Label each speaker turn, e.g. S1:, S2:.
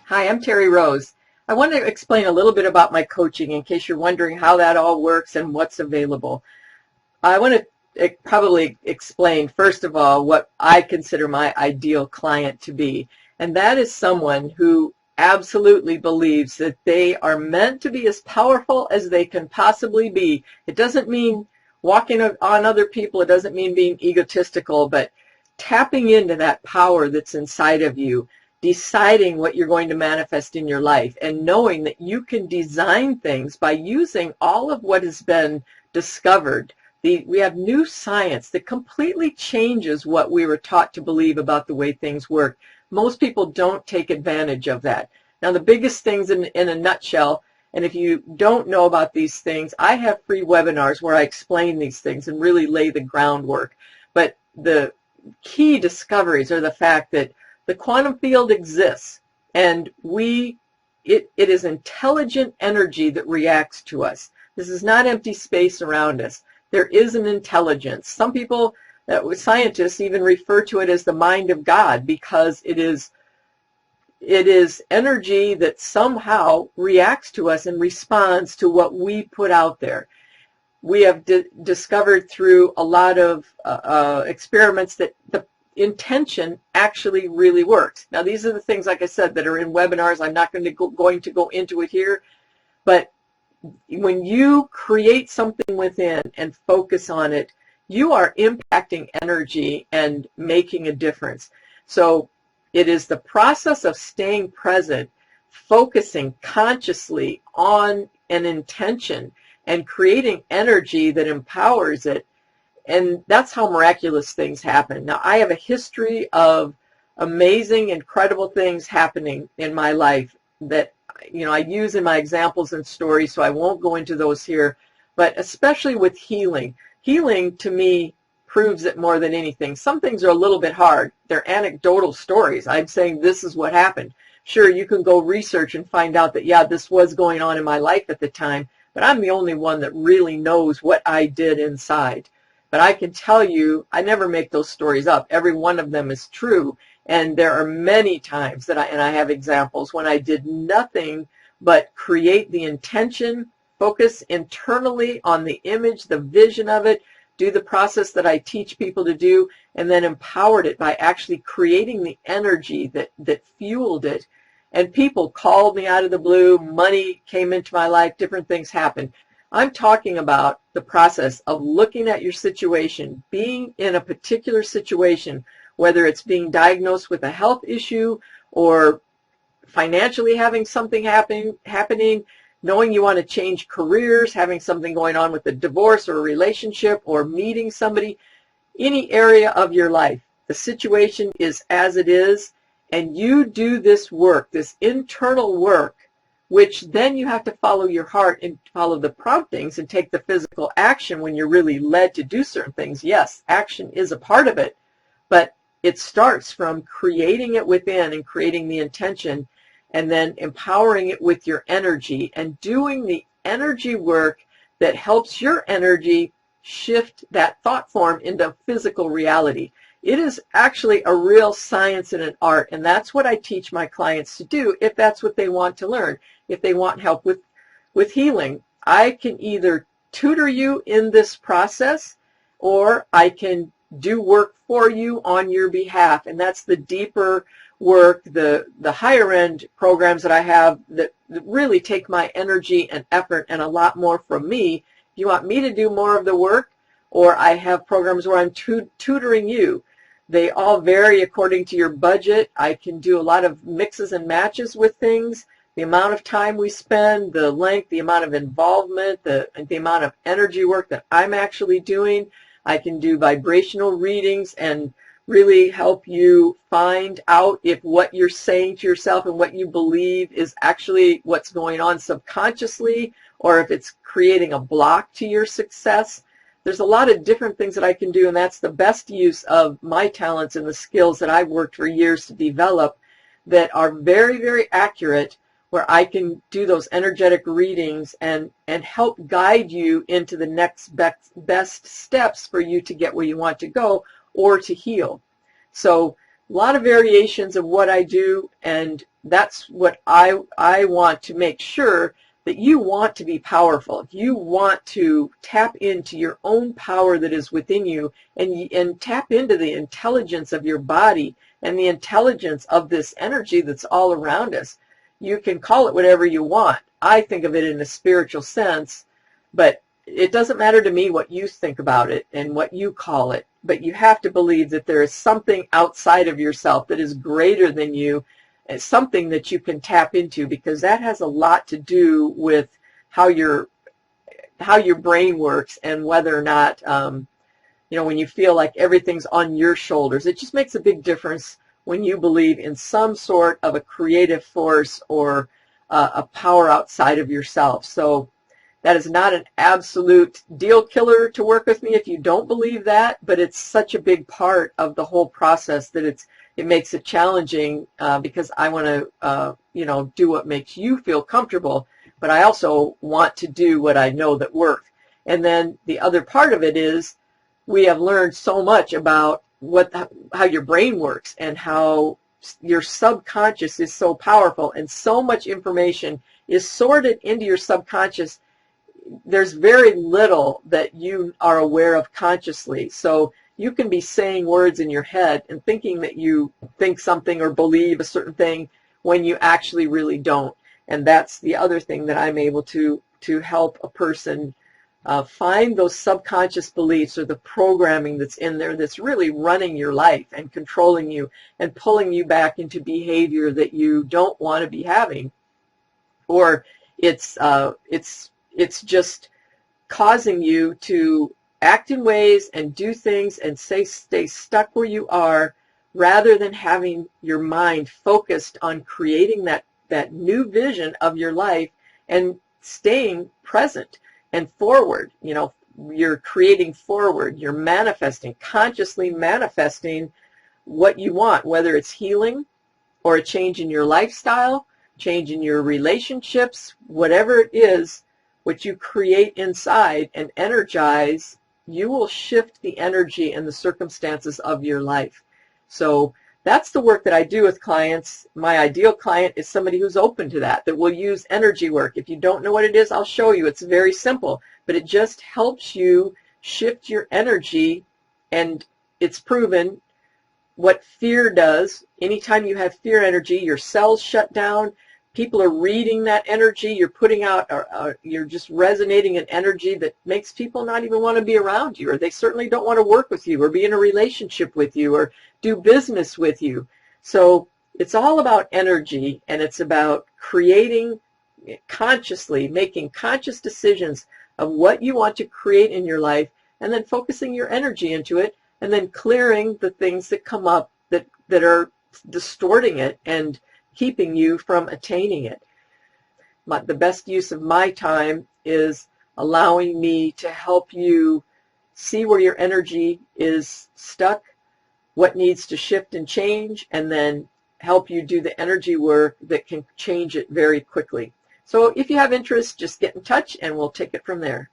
S1: Hi, I'm Teri Rose. I want to explain a little bit about my coaching in case you're wondering how that all works and what's available. I want to probably explain, first of all, what I consider my ideal client to be. And that is someone who absolutely believes that they are meant to be as powerful as they can possibly be. It doesn't mean walking on other people. It doesn't mean being egotistical, but tapping into that power that's inside of you, deciding what you're going to manifest in your life, and knowing that you can design things by using all of what has been discovered. We have new science that completely changes what we were taught to believe about the way things work. Most people don't take advantage of that. Now, the biggest things in a nutshell, and if you don't know about these things, I have free webinars where I explain these things and really lay the groundwork. But the key discoveries are the fact that the quantum field exists, and it is intelligent energy that reacts to us. This is not empty space around us. There is an intelligence. Some people, scientists, even refer to it as the mind of God, because it is energy that somehow reacts to us and responds to what we put out there. We have discovered through a lot of experiments that the intention actually really works. Now, these are the things, like I said, that are in webinars. I'm not going to go into it here, but when you create something within and focus on it, you are impacting energy and making a difference. So it is the process of staying present, focusing consciously on an intention and creating energy that empowers it. And that's how miraculous things happen. Now, I have a history of amazing, incredible things happening in my life that, I use in my examples and stories, so I won't go into those here. But especially with healing. Healing, to me, proves it more than anything. Some things are a little bit hard. They're anecdotal stories. I'm saying this is what happened. Sure, you can go research and find out that, yeah, this was going on in my life at the time, but I'm the only one that really knows what I did inside. But I can tell you, I never make those stories up. Every one of them is true. And there are many times that I have examples when I did nothing but create the intention, focus internally on the image, the vision of it, do the process that I teach people to do, and then empowered it by actually creating the energy that fueled it. And people called me out of the blue, money came into my life, different things happened. I'm talking about the process of looking at your situation, being in a particular situation, whether it's being diagnosed with a health issue or financially having something happening, knowing you want to change careers, having something going on with a divorce or a relationship, or meeting somebody, any area of your life. The situation is as it is, and you do this work, this internal work, which then you have to follow your heart and follow the promptings and take the physical action when you're really led to do certain things. Yes, action is a part of it, but it starts from creating it within and creating the intention, and then empowering it with your energy and doing the energy work that helps your energy shift that thought form into physical reality. It is actually a real science and an art, and that's what I teach my clients to do if that's what they want to learn. If they want help with healing, I can either tutor you in this process, or I can do work for you on your behalf, and that's the deeper work, the higher end programs that I have that really take my energy and effort and a lot more from me. If you want me to do more of the work, or I have programs where I'm tutoring you. They all vary according to your budget. I can do a lot of mixes and matches with things. The amount of time we spend, the length, the amount of involvement, the amount of energy work that I'm actually doing. I can do vibrational readings and really help you find out if what you're saying to yourself and what you believe is actually what's going on subconsciously, or if it's creating a block to your success. There's a lot of different things that I can do, and that's the best use of my talents and the skills that I've worked for years to develop that are very, very accurate, where I can do those energetic readings and help guide you into the next best steps for you to get where you want to go or to heal. So a lot of variations of what I do, and that's what I want to make sure, that you want to be powerful. You want to tap into your own power that is within you, and tap into the intelligence of your body and the intelligence of this energy that's all around us. You can call it whatever you want. I think of it in a spiritual sense, but it doesn't matter to me what you think about it and what you call it. But you have to believe that there is something outside of yourself that is greater than you, and something that you can tap into, because that has a lot to do with how your brain works, and whether or not, when you feel like everything's on your shoulders. It just makes a big difference when you believe in some sort of a creative force or a power outside of yourself. So that is not an absolute deal killer to work with me if you don't believe that, but it's such a big part of the whole process that it makes it challenging, because I want to, do what makes you feel comfortable, but I also want to do what I know that works. And then the other part of it is, we have learned so much about how your brain works, and how your subconscious is so powerful, and so much information is sorted into your subconscious. There's very little that you are aware of consciously. So you can be saying words in your head and thinking that you think something or believe a certain thing when you actually really don't. And that's the other thing that I'm able to help a person find those subconscious beliefs, or the programming that's in there that's really running your life and controlling you and pulling you back into behavior that you don't want to be having, or it's just causing you to act in ways and do things and stay stuck where you are, rather than having your mind focused on creating that new vision of your life and staying present and forward. You're creating forward. You're manifesting, consciously manifesting what you want, whether it's healing or a change in your lifestyle, change in your relationships, whatever it is, what you create inside and energize, you will shift the energy and the circumstances of your life. So that's the work that I do with clients. My ideal client is somebody who's open to that will use energy work. If you don't know what it is, I'll show you. It's very simple, but it just helps you shift your energy, and it's proven what fear does. Anytime you have fear energy, your cells shut down. People are reading that energy. You're putting out, you're just resonating an energy that makes people not even want to be around you, or they certainly don't want to work with you, or be in a relationship with you, or do business with you. So it's all about energy, and it's about creating consciously, making conscious decisions of what you want to create in your life, and then focusing your energy into it, and then clearing the things that come up that are distorting it and keeping you from attaining it. The best use of my time is allowing me to help you see where your energy is stuck, what needs to shift and change, and then help you do the energy work that can change it very quickly. So if you have interest, just get in touch and we'll take it from there.